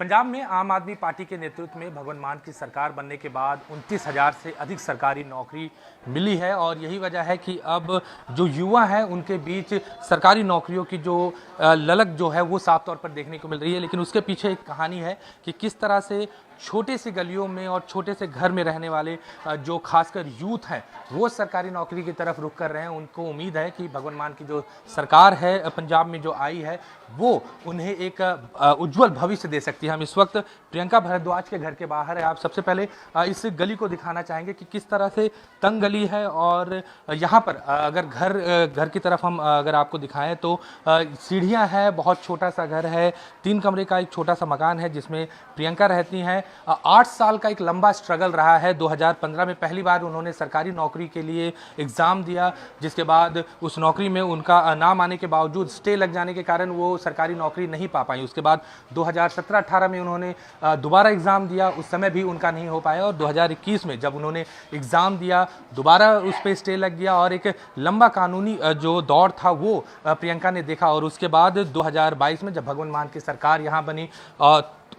पंजाब में आम आदमी पार्टी के नेतृत्व में भगवंत मान की सरकार बनने के बाद 29,000 से अधिक सरकारी नौकरी मिली है और यही वजह है कि अब जो युवा हैं उनके बीच सरकारी नौकरियों की जो ललक जो है वो साफ तौर पर देखने को मिल रही है। लेकिन उसके पीछे एक कहानी है कि किस तरह से छोटे से गलियों में और छोटे से घर में रहने वाले जो खासकर यूथ हैं वो सरकारी नौकरी की तरफ रुख कर रहे हैं। उनको उम्मीद है कि भगवंत मान की जो सरकार है पंजाब में जो आई है वो उन्हें एक उज्जवल भविष्य दे सकती है। हम इस वक्त प्रियंका भारद्वाज के घर के बाहर है। आप सबसे पहले इस गली को दिखाना चाहेंगे कि किस तरह से तंग गली है और यहाँ पर अगर घर की तरफ हम अगर आपको दिखाएं तो सीढ़ियाँ हैं, बहुत छोटा सा घर है, 3 कमरे का एक छोटा सा मकान है जिसमें प्रियंका रहती हैं। 8 साल का एक लंबा स्ट्रगल रहा है। 2015 में पहली बार उन्होंने सरकारी नौकरी के लिए एग्ज़ाम दिया, जिसके बाद उस नौकरी में उनका नाम आने के बावजूद स्टे लग जाने के कारण वो सरकारी नौकरी नहीं पा पाई। उसके बाद 2017-18 में उन्होंने दोबारा एग्ज़ाम दिया, उस समय भी उनका नहीं हो पाया और 2021 में जब उन्होंने एग्ज़ाम दिया दोबारा उस पर स्टे लग गया और एक लंबा कानूनी जो दौर था वो प्रियंका ने देखा। और उसके बाद 2022 में जब भगवंत मान की सरकार यहाँ बनी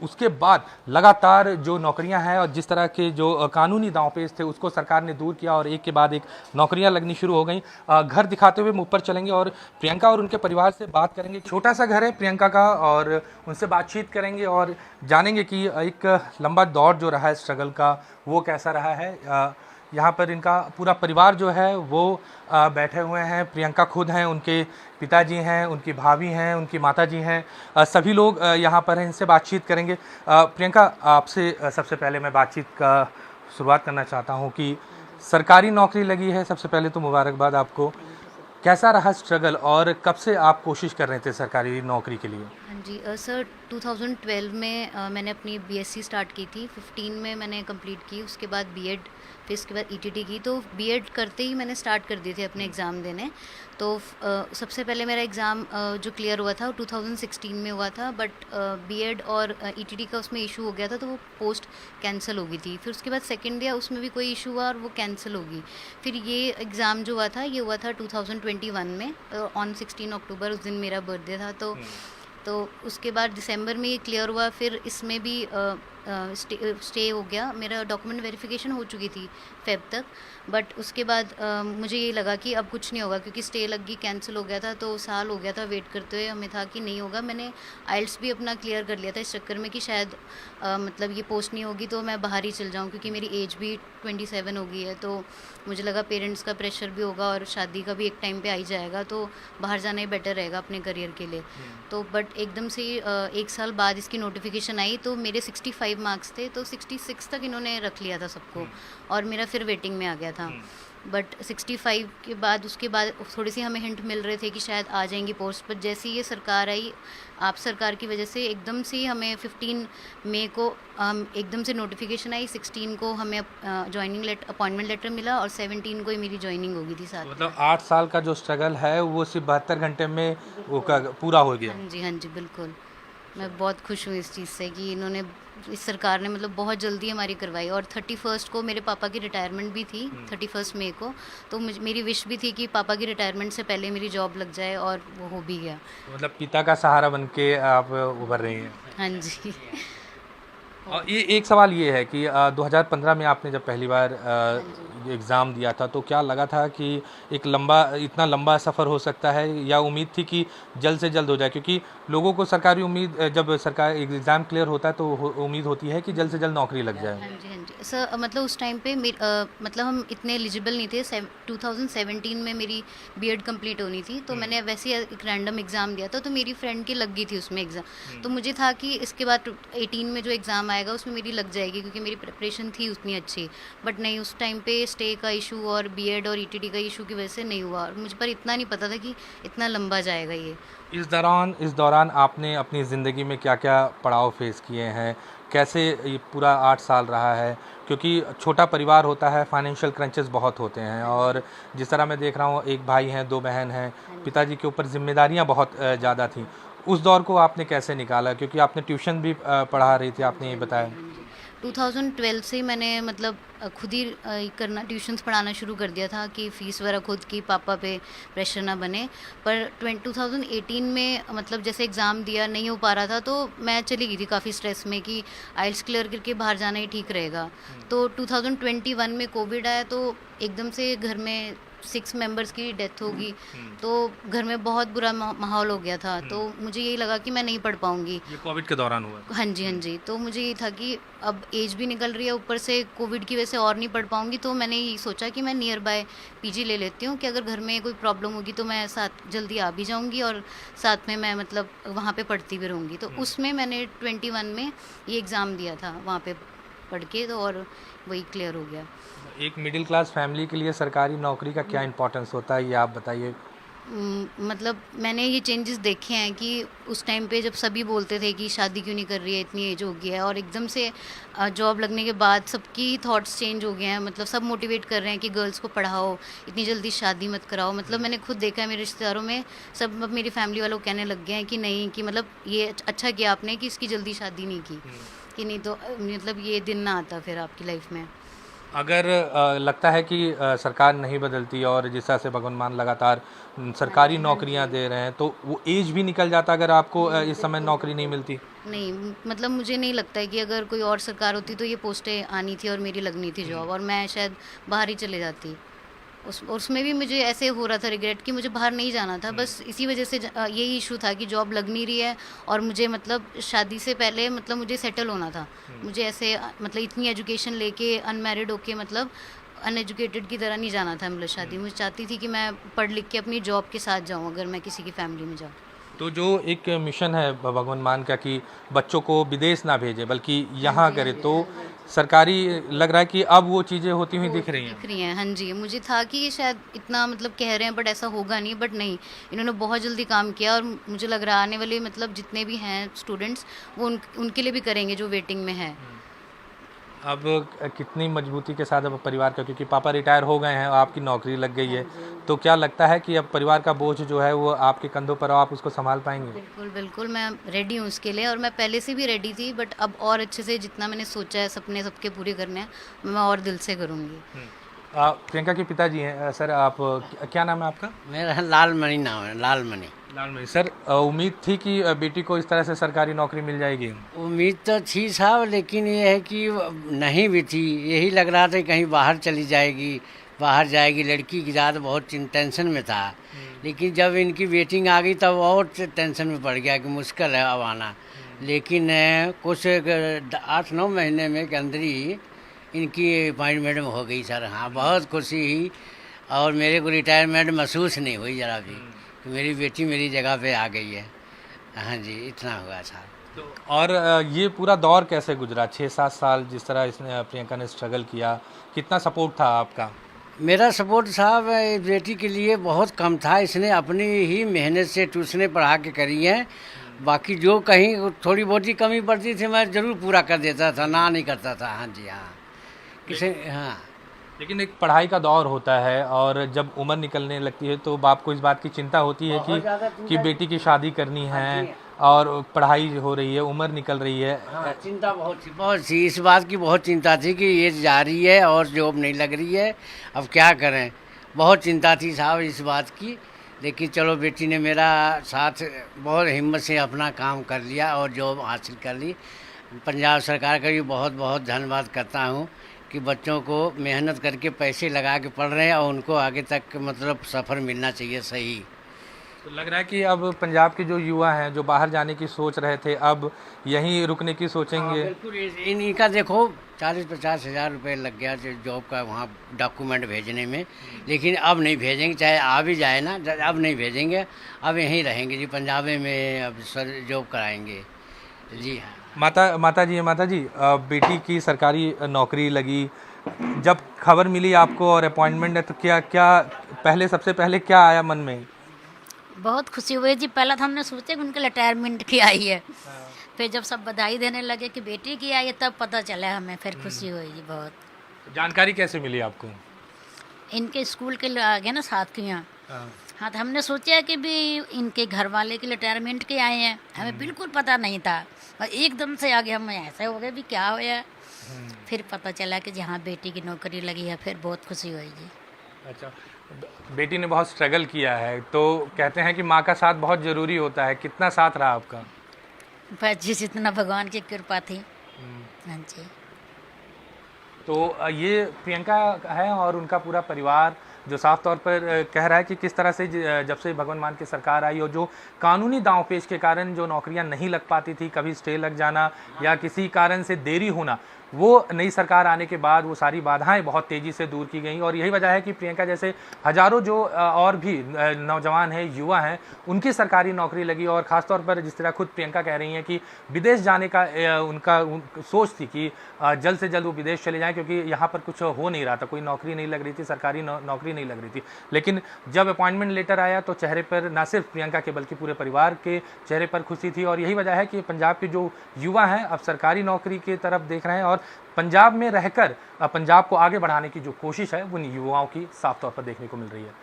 उसके बाद लगातार जो नौकरियां हैं और जिस तरह के जो कानूनी दांवपेच थे उसको सरकार ने दूर किया और एक के बाद एक नौकरियां लगनी शुरू हो गई। घर दिखाते हुए हम ऊपर चलेंगे और प्रियंका और उनके परिवार से बात करेंगे। छोटा सा घर है प्रियंका का और उनसे बातचीत करेंगे और जानेंगे कि एक लंबा दौर जो रहा है स्ट्रगल का वो कैसा रहा है। यहाँ पर इनका पूरा परिवार जो है वो बैठे हुए हैं। प्रियंका खुद हैं, उनके पिताजी हैं, उनकी भाभी हैं, उनकी माताजी हैं, सभी लोग यहाँ पर हैं। इनसे बातचीत करेंगे। प्रियंका, आपसे सबसे पहले मैं बातचीत का शुरुआत करना चाहता हूँ कि सरकारी नौकरी लगी है, सबसे पहले तो मुबारकबाद आपको। कैसा रहा स्ट्रगल और कब से आप कोशिश कर रहे थे सरकारी नौकरी के लिए? हाँ जी सर, 2012 में मैंने अपनी बीएससी स्टार्ट की थी। 15 में मैंने कंप्लीट की, उसके बाद बीएड, फिर इसके बाद ईटीटी की। तो बीएड करते ही मैंने स्टार्ट कर दिए थे अपने एग्ज़ाम देने। तो सबसे पहले मेरा एग्ज़ाम जो क्लियर हुआ था वो 2016 में हुआ था, बट बीएड और ईटीटी का उसमें इशू हो गया था तो वो पोस्ट कैंसिल हो गई थी। फिर उसके बाद सेकेंड दिया, उसमें भी कोई इशू हुआ और वो कैंसिल हो गई। फिर ये एग्ज़ाम जो हुआ था ये हुआ था 2021 में ऑन 16 अक्टूबर, उस दिन मेरा बर्थडे था। तो उसके बाद दिसंबर में ये क्लियर हुआ। फिर इसमें भी स्टे हो गया। मेरा डॉक्यूमेंट वेरिफिकेशन हो चुकी थी फेब तक, बट उसके बाद मुझे ये लगा कि अब कुछ नहीं होगा क्योंकि स्टे लग गई, कैंसिल हो गया था। तो साल हो गया था वेट करते हुए, हमें था कि नहीं होगा। मैंने आइल्स भी अपना क्लियर कर लिया था इस चक्कर में कि शायद मतलब ये पोस्ट नहीं होगी तो मैं बाहर ही चल जाऊँ, क्योंकि मेरी एज भी 27 हो गई है। तो मुझे लगा पेरेंट्स का प्रेशर भी होगा और शादी का भी एक टाइम पे आ ही जाएगा, तो बाहर जाना ही बेटर रहेगा अपने करियर के लिए। तो बट एकदम से 1 साल बाद इसकी नोटिफिकेशन आई तो मेरे 65 मार्क्स थे, तो 66 तक इन्होंने रख लिया था सबको और मेरा फिर वेटिंग में आ गया था। बट 65 के बाद उसके बाद थोड़ी सी हमें हिंट मिल रहे थे कि शायद आ जाएंगी पोस्ट, पर जैसे ही ये सरकार आई, आप सरकार की वजह से एकदम से हमें 15 मई को एकदम से नोटिफिकेशन आई। 16 को हमें अपॉइंटमेंट लेटर मिला और 17 को ही मेरी ज्वाइनिंग हो गई थी साथ। मतलब 8 साल का जो स्ट्रगल है वो सिर्फ 72 घंटे में वो पूरा हो गया। हाँ जी बिल्कुल। मैं बहुत खुश हूँ इस चीज़ से कि इस सरकार ने मतलब बहुत जल्दी हमारी करवाई। और 31 को मेरे पापा की रिटायरमेंट भी थी, 31 मई को। तो मेरी विश भी थी कि पापा की रिटायरमेंट से पहले मेरी जॉब लग जाए और वो हो भी गया। मतलब पिता का सहारा बन के आप उभर रही हैं। हाँ जी। और ये एक सवाल ये है कि 2015 में आपने जब पहली बार एग्ज़ाम दिया था तो क्या लगा था कि इतना लंबा सफ़र हो सकता है, या उम्मीद थी कि जल्द से जल्द हो जाए? क्योंकि लोगों को सरकारी उम्मीद, जब सरकार एग्ज़ाम क्लियर होता है तो उम्मीद होती है कि जल्द से जल्द नौकरी लग जाए। हाँ जी सर, मतलब उस टाइम पे मतलब हम इतने एलिजिबल नहीं थे। 2017 में मेरी बीएड कंप्लीट होनी थी, तो मैंने वैसे एक रैंडम एग्ज़ाम दिया था तो मेरी फ्रेंड की लग गई थी उसमें एग्ज़ाम। तो मुझे था कि इसके बाद 18 में जो एग्ज़ाम आएगा उसमें मेरी लग जाएगी क्योंकि मेरी प्रिपरेशन थी उतनी अच्छी। बट नहीं, उस टाइम पे स्टे का इशू और बीएड और ईटीटी का इशू की वजह से नहीं हुआ और मुझ पर इतना नहीं पता था कि इतना लंबा जाएगा ये। इस दौरान आपने अपनी ज़िंदगी में क्या क्या पड़ाव फेस किए हैं? कैसे ये पूरा 8 साल रहा है? क्योंकि छोटा परिवार होता है, फाइनेंशियल क्रंचेस बहुत होते हैं और जिस तरह मैं देख रहा हूँ, एक भाई हैं, 2 बहन हैं, पिताजी के ऊपर जिम्मेदारियाँ बहुत ज़्यादा थी। उस दौर को आपने कैसे निकाला? क्योंकि आपने ट्यूशन भी पढ़ा रही थी, आपने ये बताया। 2012 से मैंने मतलब खुद ही करना ट्यूशन्स पढ़ाना शुरू कर दिया था कि फ़ीस वगैरह खुद की, पापा पे प्रेशर ना बने। पर 2018 में मतलब जैसे एग्ज़ाम दिया नहीं हो पा रहा था, तो मैं चली गई थी काफ़ी स्ट्रेस में कि आइल्स क्लियर करके बाहर जाना ही ठीक रहेगा। तो 2021 में कोविड आया, तो एकदम से घर में 6 मेंबर्स की डेथ होगी, तो घर में बहुत बुरा माहौल हो गया था। तो मुझे यही लगा कि मैं नहीं पढ़ पाऊँगी। ये कोविड के दौरान हुआ? हाँ जी, हाँ जी। तो मुझे ये था कि अब एज भी निकल रही है, ऊपर से कोविड की वजह से और नहीं पढ़ पाऊँगी, तो मैंने ये सोचा कि मैं नियर बाय पीजी ले लेती हूँ कि अगर घर में कोई प्रॉब्लम होगी तो मैं साथ जल्दी आ भी जाऊँगी और साथ में मैं मतलब वहाँ पे पढ़ती भी रहूँगी। तो उसमें मैंने 21 में ये एग्ज़ाम दिया था वहाँ पे पढ़ के, तो और वही क्लियर हो गया। एक मिडिल क्लास फैमिली के लिए सरकारी नौकरी का क्या इम्पोर्टेंस होता है, ये आप बताइए। मतलब मैंने ये चेंजेस देखे हैं कि उस टाइम पे जब सभी बोलते थे कि शादी क्यों नहीं कर रही है, इतनी एज हो गई है, और एकदम से जॉब लगने के बाद सबकी थॉट्स चेंज हो गए हैं। मतलब सब मोटिवेट कर रहे हैं कि गर्ल्स को पढ़ाओ, इतनी जल्दी शादी मत कराओ। मतलब मैंने खुद देखा है मेरे रिश्तेदारों में, सब अब मेरी फैमिली वालों को कहने लग गए हैं कि नहीं, कि मतलब ये अच्छा किया आपने कि इसकी जल्दी शादी नहीं की, कि नहीं तो मतलब ये दिन ना आता फिर आपकी लाइफ में। अगर लगता है कि सरकार नहीं बदलती और जिस तरह से भगवान मान लगातार सरकारी नौकरियां दे रहे हैं, तो वो एज भी निकल जाता अगर आपको इस समय नौकरी नहीं मिलती? नहीं, मतलब मुझे नहीं लगता है कि अगर कोई और सरकार होती तो ये पोस्टें आनी थी और मेरी लगनी थी जॉब, और मैं शायद बाहर ही चले जाती। उसमें भी मुझे ऐसे हो रहा था रिग्रेट कि मुझे बाहर नहीं जाना था, बस इसी वजह से यही इशू था कि जॉब लग नहीं रही है, और मुझे मतलब शादी से पहले मतलब मुझे सेटल होना था। मुझे ऐसे मतलब इतनी एजुकेशन लेके अनमैरिड होके मतलब अनएजुकेटेड की तरह नहीं जाना था मतलब शादी। मुझे चाहती थी कि मैं पढ़ लिख के अपनी जॉब के साथ जाऊँ अगर मैं किसी की फैमिली में जाऊँ। तो जो एक मिशन है भगवान मान का कि बच्चों को विदेश ना भेजें बल्कि यहाँ करें, तो सरकारी लग रहा है कि अब वो चीज़ें होती हुई दिख रही हैं। दिख रही हैं, हाँ जी। मुझे था कि ये शायद इतना मतलब कह रहे हैं बट ऐसा होगा नहीं, बट नहीं, इन्होंने बहुत जल्दी काम किया, और मुझे लग रहा है आने वाले मतलब जितने भी हैं स्टूडेंट्स वो उनके लिए भी करेंगे जो वेटिंग में है। अब कितनी मजबूती के साथ अब परिवार का, क्योंकि पापा रिटायर हो गए हैं, आपकी नौकरी लग गई है, तो क्या लगता है कि अब परिवार का बोझ जो है वो आपके कंधों पर, आप उसको संभाल पाएंगे? बिल्कुल, बिल्कुल, मैं रेडी हूँ उसके लिए, और मैं पहले से भी रेडी थी, बट अब और अच्छे से जितना मैंने सोचा है सपने सबके पूरे करने हैं, मैं और दिल से करूँगी। प्रियंका के पिताजी हैं सर, आप क्या नाम है आपका? मेरा लालमणि नाम है, लालमणि। लालमणि सर, उम्मीद थी कि बेटी को इस तरह से सरकारी नौकरी मिल जाएगी? उम्मीद तो थी साहब, लेकिन ये है कि नहीं भी थी। यही लग रहा था कि कहीं बाहर चली जाएगी, बाहर जाएगी। लड़की की ज़्यादा बहुत टेंशन में था, लेकिन जब इनकी वेटिंग आ गई तब और टेंशन में पड़ गया कि मुश्किल है अब आना। लेकिन कुछ 8-9 महीने में के अंदर ही इनकी अपॉइंटमेंट हो गई सर। हाँ, बहुत खुशी हुई, और मेरे को रिटायरमेंट महसूस नहीं हुई ज़रा भी कि मेरी बेटी मेरी जगह पे आ गई है। हाँ जी, इतना हुआ था। तो और ये पूरा दौर कैसे गुजरा, 6-7 साल जिस तरह इसने प्रियंका ने स्ट्रगल किया, कितना सपोर्ट था आपका? मेरा सपोर्ट साहब बेटी के लिए बहुत कम था। इसने अपनी ही मेहनत से ट्यूशनें पढ़ा के करी हैं। बाकी जो कहीं थोड़ी बहुत ही कमी पड़ती थी मैं ज़रूर पूरा कर देता था, ना नहीं करता था। हाँ जी, हाँ किसे, हाँ। लेकिन एक पढ़ाई का दौर होता है, और जब उम्र निकलने लगती है तो बाप को इस बात की चिंता होती है कि बेटी की शादी करनी है, और पढ़ाई हो रही है, उम्र निकल रही है। हाँ, चिंता बहुत सी इस बात की बहुत चिंता थी कि ये जा रही है और जॉब नहीं लग रही है, अब क्या करें। बहुत चिंता थी साहब इस बात की, लेकिन चलो बेटी ने मेरा साथ बहुत हिम्मत से अपना काम कर लिया और जॉब हासिल कर ली। पंजाब सरकार का भी बहुत बहुत धन्यवाद करता हूँ कि बच्चों को मेहनत करके पैसे लगा के पढ़ रहे हैं, और उनको आगे तक मतलब सफ़र मिलना चाहिए सही। तो लग रहा है कि अब पंजाब के जो युवा हैं जो बाहर जाने की सोच रहे थे, अब यहीं रुकने की सोचेंगे। बिल्कुल। इनका देखो 40-50 हज़ार रुपये लग गया जॉब का वहाँ डॉक्यूमेंट भेजने में, लेकिन अब नहीं भेजेंगे, चाहे आ भी जाए ना, अब नहीं भेजेंगे, अब यहीं रहेंगे जी, पंजाब में अब सर जॉब कराएंगे जी। हाँ, माता जी, बेटी की सरकारी नौकरी लगी, जब खबर मिली आपको और अपॉइंटमेंट है, तो क्या सबसे पहले क्या आया मन में? बहुत खुशी हुई जी। पहला तो हमने सोचा कि उनके रिटायरमेंट की आई है, फिर जब सब बधाई देने लगे कि बेटी की आई है तब पता चला हमें, फिर खुशी हुई जी बहुत। जानकारी कैसे मिली आपको? इनके स्कूल के आगे ना साथ के यहाँ, हाँ, तो हमने सोचा कि भी इनके घर वाले के रिटायरमेंट के आए हैं, हमें बिल्कुल पता नहीं था और एकदम से आगे हम ऐसे हो गए भी क्या होया। फिर पता चला कि जहाँ बेटी की नौकरी लगी है, फिर बहुत खुशी हुई जी। अच्छा, बेटी ने बहुत स्ट्रगल किया है, तो कहते हैं कि माँ का साथ बहुत ज़रूरी होता है, कितना साथ रहा आपका? बस जिस इतना भगवान की कृपा थी। हाँ जी। तो ये प्रियंका है और उनका पूरा परिवार जो साफ तौर पर कह रहा है कि किस तरह से जब से भगवंत मान की सरकार आई और जो कानूनी दांवपेच के कारण जो नौकरियां नहीं लग पाती थी, कभी स्टे लग जाना या किसी कारण से देरी होना, वो नई सरकार आने के बाद वो सारी बाधाएं बहुत तेज़ी से दूर की गई। और यही वजह है कि प्रियंका जैसे हज़ारों जो और भी नौजवान हैं, युवा हैं, उनकी सरकारी नौकरी लगी। और ख़ासतौर पर जिस तरह खुद प्रियंका कह रही हैं कि विदेश जाने का उनका सोच थी कि जल्द से जल्द वो विदेश चले जाएं, क्योंकि यहाँ पर कुछ हो नहीं रहा था, कोई नौकरी नहीं लग रही थी, सरकारी नौकरी नहीं लग रही थी। लेकिन जब अपॉइंटमेंट लेटर आया तो चेहरे पर ना सिर्फ प्रियंका के बल्कि पूरे परिवार के चेहरे पर खुशी थी। और यही वजह है कि पंजाब के जो युवा हैं अब सरकारी नौकरी की तरफ देख रहे हैं और पंजाब में रहकर पंजाब को आगे बढ़ाने की जो कोशिश है वो युवाओं की साफ तौर पर देखने को मिल रही है।